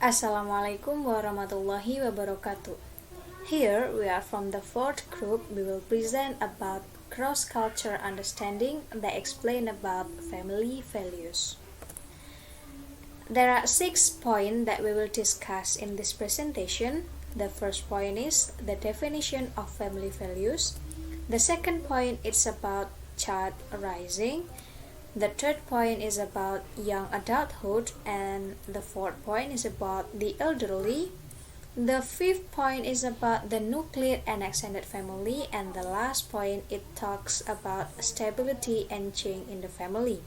Assalamualaikum warahmatullahi wabarakatuh. Here we are from the fourth group. We will present about cross-culture understanding that explain about family values. There are 6 points that we will discuss in this presentation. The first point is the definition of family values. The second point is about child raising. The third point is about young adulthood, and the fourth point is about the elderly. The fifth point is about the nuclear and extended family, and the last point it talks about stability and change in the family.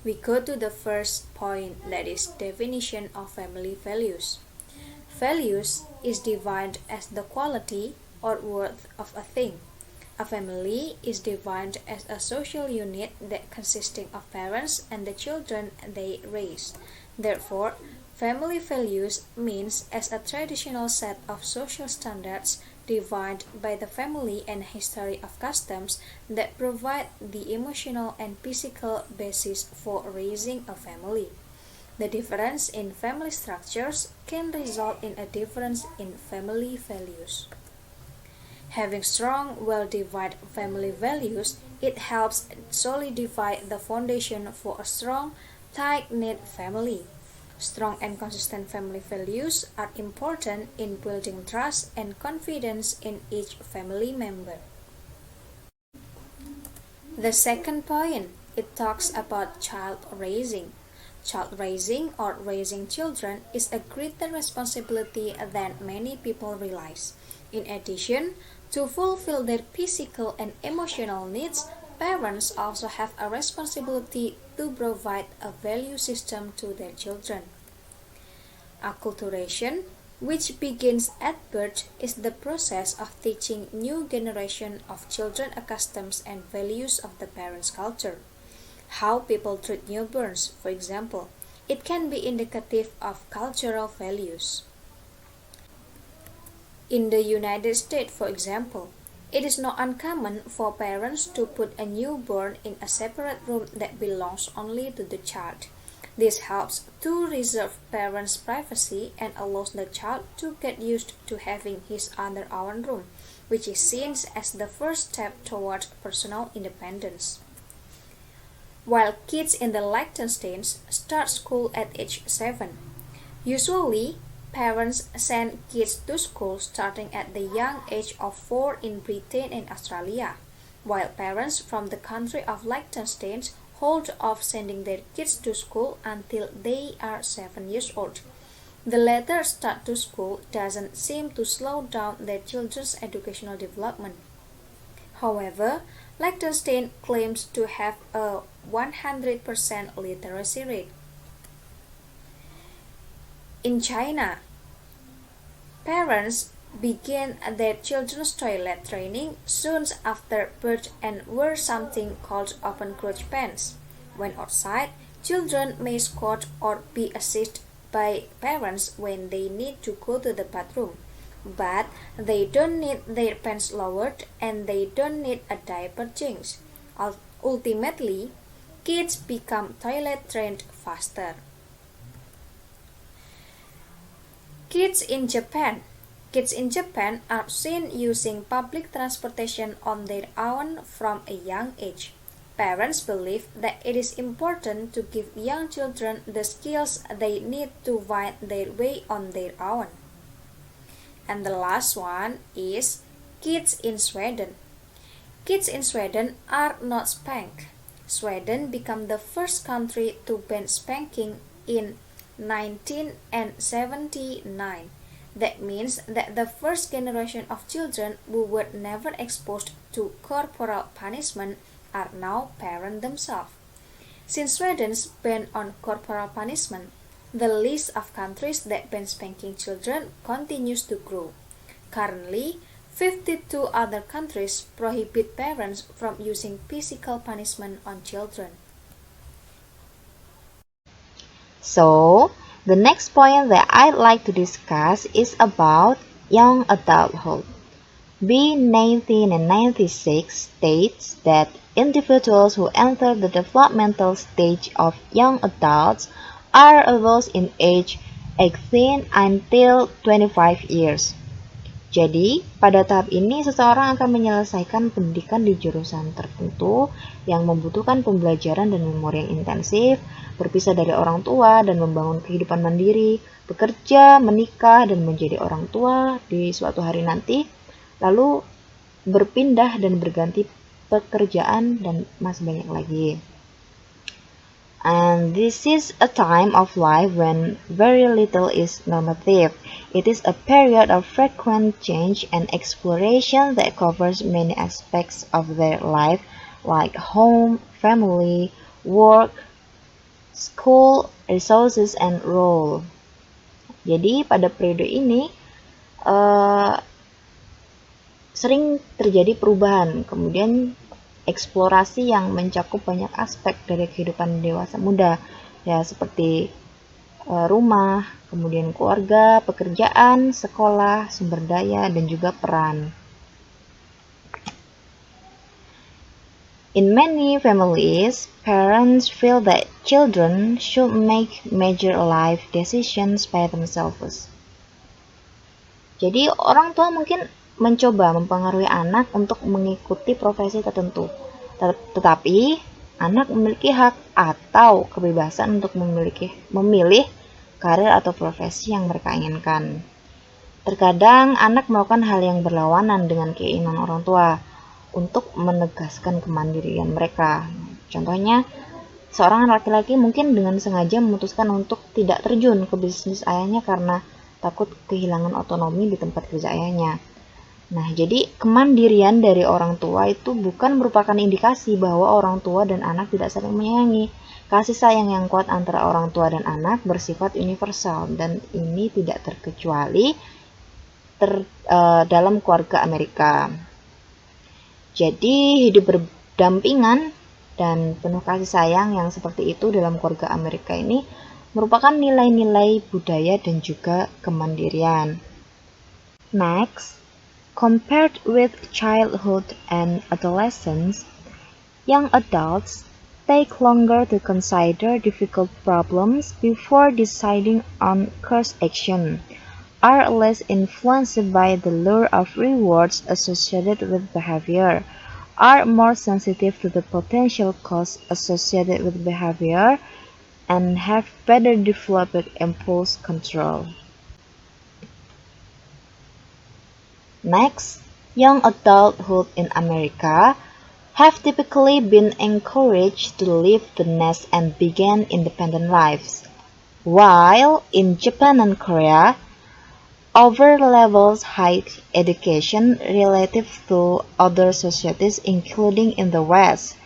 We go to the first point, that is definition of family values. Values is defined as the quality or worth of a thing. A family is defined as a social unit that consisting of parents and the children they raise. Therefore, family values means as a traditional set of social standards defined by the family and history of customs that provide the emotional and physical basis for raising a family. The difference in family structures can result in a difference in family values. Having strong, well-defined family values, it helps solidify the foundation for a strong, tight-knit family. Strong and consistent family values are important in building trust and confidence in each family member. The second point, it talks about child raising. Child raising or raising children is a greater responsibility than many people realize. In addition, to fulfill their physical and emotional needs, parents also have a responsibility to provide a value system to their children. Acculturation, which begins at birth, is the process of teaching new generation of children customs and values of the parents' culture. How people treat newborns, for example, it can be indicative of cultural values. In the United States, for example, it is not uncommon for parents to put a newborn in a separate room that belongs only to the child. This helps to reserve parents' privacy and allows the child to get used to having his own room, which is seen as the first step toward personal independence. While kids in the Liechtenstein start school at age 7, usually parents send kids to school starting at the young age of 4 in Britain and Australia, while parents from the country of Liechtenstein hold off sending their kids to school until they are 7 years old. The later start to school doesn't seem to slow down their children's educational development. However, Liechtenstein claims to have a 100% literacy rate. In China, parents begin their children's toilet training soon after birth and wear something called open crotch pants. When outside, children may squat or be assisted by parents when they need to go to the bathroom, but they don't need their pants lowered and they don't need a diaper change. Ultimately, kids become toilet trained faster. Kids in Japan. Kids in Japan are seen using public transportation on their own from a young age. Parents believe that it is important to give young children the skills they need to find their way on their own. And the last one is kids in Sweden. Kids in Sweden are not spanked. Sweden became the first country to ban spanking in 1979. That means that the first generation of children who were never exposed to corporal punishment are now parents themselves. Since Sweden's ban on corporal punishment, the list of countries that ban spanking children continues to grow. Currently, 52 other countries prohibit parents from using physical punishment on children. So, the next point that I'd like to discuss is about young adulthood. B1996 states that individuals who enter the developmental stage of young adults are those in age 18 until 25 years. Jadi, pada tahap ini seseorang akan menyelesaikan pendidikan di jurusan tertentu yang membutuhkan pembelajaran dan memori yang intensif, berpisah dari orang tua dan membangun kehidupan mandiri, bekerja, menikah, dan menjadi orang tua di suatu hari nanti, lalu berpindah dan berganti pekerjaan dan masih banyak lagi. And this is a time of life when very little is normative. It is a period of frequent change and exploration that covers many aspects of their life, like home, family, work, school, resources, and role. Jadi pada periode ini uh, sering terjadi perubahan, kemudian eksplorasi yang mencakup banyak aspek dari kehidupan dewasa muda, ya seperti rumah, kemudian keluarga, pekerjaan, sekolah, sumber daya, dan juga peran. In many families, parents feel that children should make major life decisions by themselves. Jadi orang tua mungkin mencoba mempengaruhi anak untuk mengikuti profesi tertentu. Tetapi anak memiliki hak atau kebebasan untuk memilih karir atau profesi yang mereka inginkan. Terkadang anak melakukan hal yang berlawanan dengan keinginan orang tua untuk menegaskan kemandirian mereka. Contohnya, seorang laki-laki mungkin dengan sengaja memutuskan untuk tidak terjun ke bisnis ayahnya karena takut kehilangan otonomi di tempat kerja ayahnya. Nah, jadi kemandirian dari orang tua itu bukan merupakan indikasi bahwa orang tua dan anak tidak saling menyayangi. Kasih sayang yang kuat antara orang tua dan anak bersifat universal dan ini tidak terkecuali dalam keluarga Amerika. Jadi hidup berdampingan dan penuh kasih sayang yang seperti itu dalam keluarga Amerika ini merupakan nilai-nilai budaya dan juga kemandirian. Next, compared with childhood and adolescence, young adults take longer to consider difficult problems before deciding on course action, are less influenced by the lure of rewards associated with behavior, are more sensitive to the potential costs associated with behavior, and have better developed impulse control. Next, young adulthood in America have typically been encouraged to leave the nest and begin independent lives, while in Japan and Korea, over levels high education relative to other societies including in the West,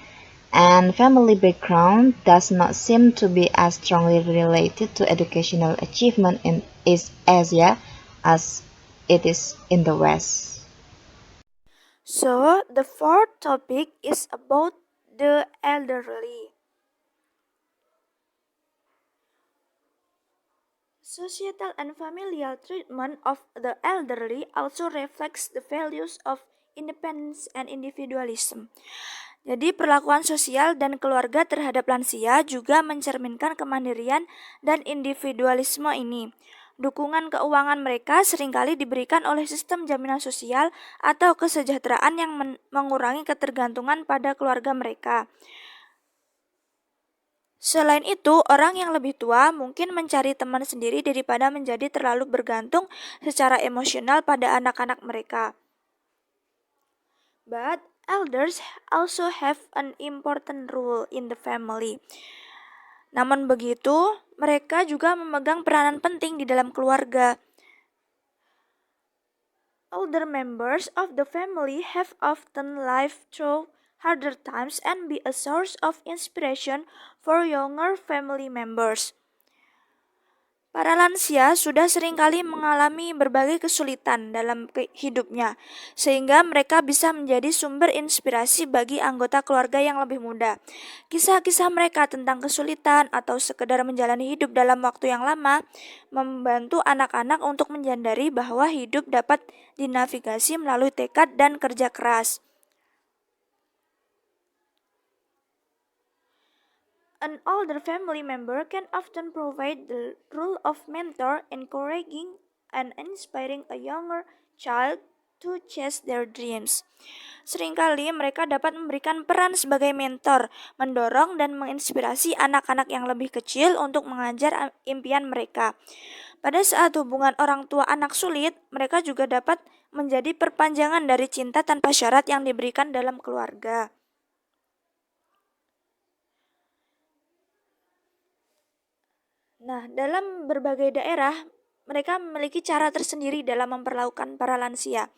and family background does not seem to be as strongly related to educational achievement in East Asia as it is in the West. So, the fourth topic is about the elderly. Societal and familial treatment of the elderly also reflects the values of independence and individualism. Jadi perlakuan sosial dan keluarga terhadap lansia juga mencerminkan kemandirian dan individualisme ini. Dukungan keuangan mereka seringkali diberikan oleh sistem jaminan sosial atau kesejahteraan yang mengurangi ketergantungan pada keluarga mereka. Selain itu, orang yang lebih tua mungkin mencari teman sendiri daripada menjadi terlalu bergantung secara emosional pada anak-anak mereka. But elders also have an important role in the family. Namun begitu, mereka juga memegang peranan penting di dalam keluarga. Older members of the family have often lived through harder times and be a source of inspiration for younger family members. Para lansia sudah seringkali mengalami berbagai kesulitan dalam hidupnya, sehingga mereka bisa menjadi sumber inspirasi bagi anggota keluarga yang lebih muda. Kisah-kisah mereka tentang kesulitan atau sekedar menjalani hidup dalam waktu yang lama membantu anak-anak untuk menyadari bahwa hidup dapat dinavigasi melalui tekad dan kerja keras. An older family member can often provide the role of mentor, encouraging and inspiring a younger child to chase their dreams. Seringkali mereka dapat memberikan peran sebagai mentor, mendorong dan menginspirasi anak-anak yang lebih kecil untuk mengajar impian mereka. Pada saat hubungan orang tua anak sulit, mereka juga dapat menjadi perpanjangan dari cinta tanpa syarat yang diberikan dalam keluarga. Nah, dalam berbagai daerah, mereka memiliki cara tersendiri dalam memperlakukan para lansia.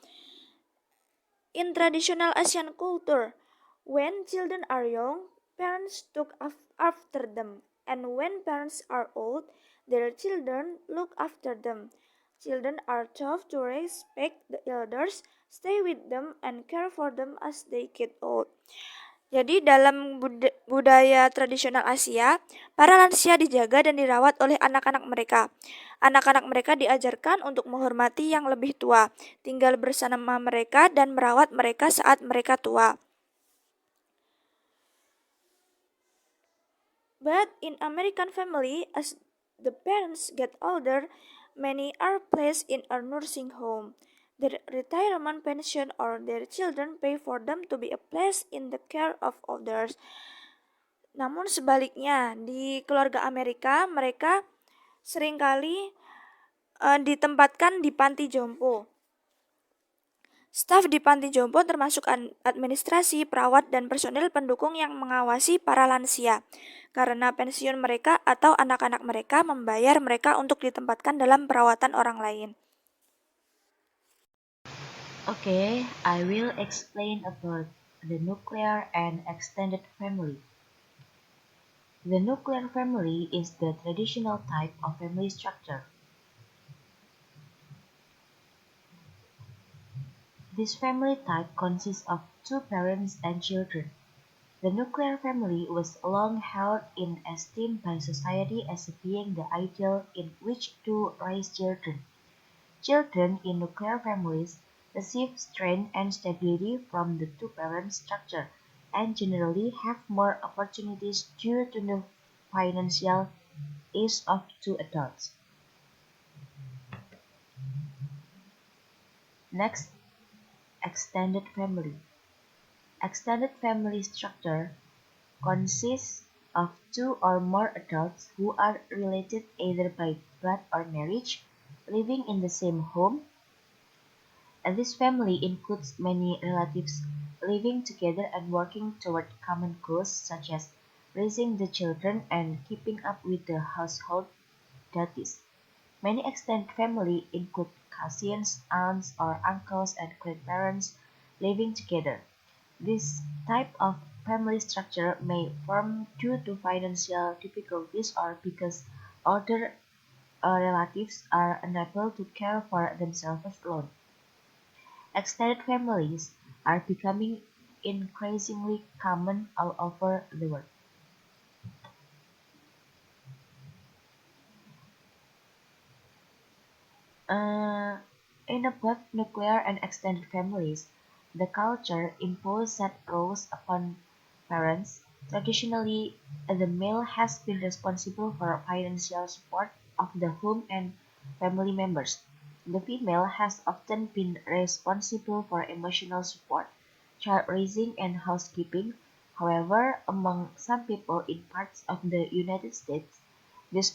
In traditional Asian culture, when children are young, parents look after them, and when parents are old, their children look after them. Children are taught to respect the elders, stay with them, and care for them as they get old. Jadi dalam budaya tradisional Asia, para lansia dijaga dan dirawat oleh anak-anak mereka. Anak-anak mereka diajarkan untuk menghormati yang lebih tua, tinggal bersama mereka dan merawat mereka saat mereka tua. But in American family, as the parents get older, many are placed in a nursing home. Their retirement pension or their children pay for them to be placed in the care of others. Namun sebaliknya, di keluarga Amerika, mereka seringkali ditempatkan di panti jompo. Staf di panti jompo termasuk administrasi, perawat, dan personel pendukung yang mengawasi para lansia. Karena pensiun mereka atau anak-anak mereka membayar mereka untuk ditempatkan dalam perawatan orang lain. Okay, I will explain about the nuclear and extended family. The nuclear family is the traditional type of family structure. This family type consists of two parents and children. The nuclear family was long held in esteem by society as being the ideal in which to raise children. Children in nuclear families receive strength and stability from the two-parent structure and generally have more opportunities due to the financial ease of two adults. Next, extended family. Extended family structure consists of two or more adults who are related either by blood or marriage, living in the same home. And this family includes many relatives living together and working toward common goals such as raising the children and keeping up with the household duties. Many extended families include cousins, aunts or uncles and grandparents living together. This type of family structure may form due to financial difficulties or because older relatives are unable to care for themselves alone. Extended families are becoming increasingly common all over the world. In both nuclear and extended families, the culture imposes set roles upon parents. Traditionally, the male has been responsible for financial support of the home and family members. The female has often been responsible for emotional support, child raising, and housekeeping. However, among some people in parts of the United States, these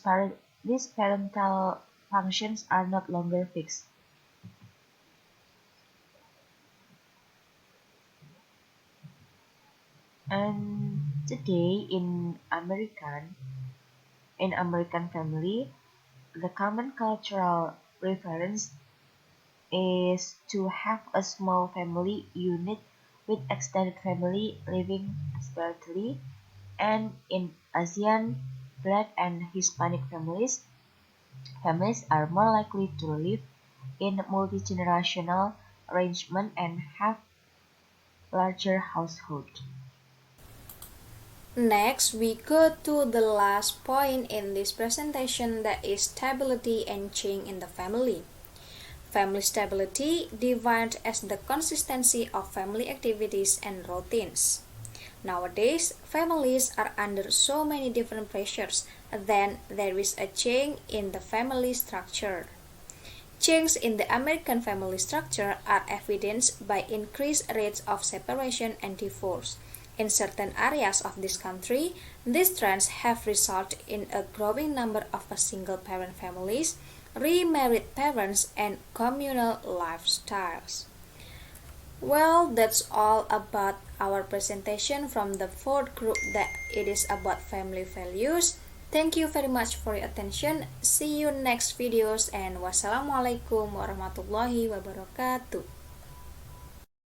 parental functions are no longer fixed. And today in American family, the common cultural reference is to have a small family unit with extended family living separately, and in Asian, Black and Hispanic families are more likely to live in multi-generational arrangement and have larger households. Next, we go to the last point in this presentation, that is stability and change in the family. Family stability defined as the consistency of family activities and routines. Nowadays, families are under so many different pressures, then there is a change in the family structure. Changes in the American family structure are evidenced by increased rates of separation and divorce. In certain areas of this country, these trends have resulted in a growing number of single-parent families, remarried parents, and communal lifestyles. Well, that's all about our presentation from the fourth group that it is about family values. Thank you very much for your attention. See you next videos and wassalamualaikum warahmatullahi wabarakatuh.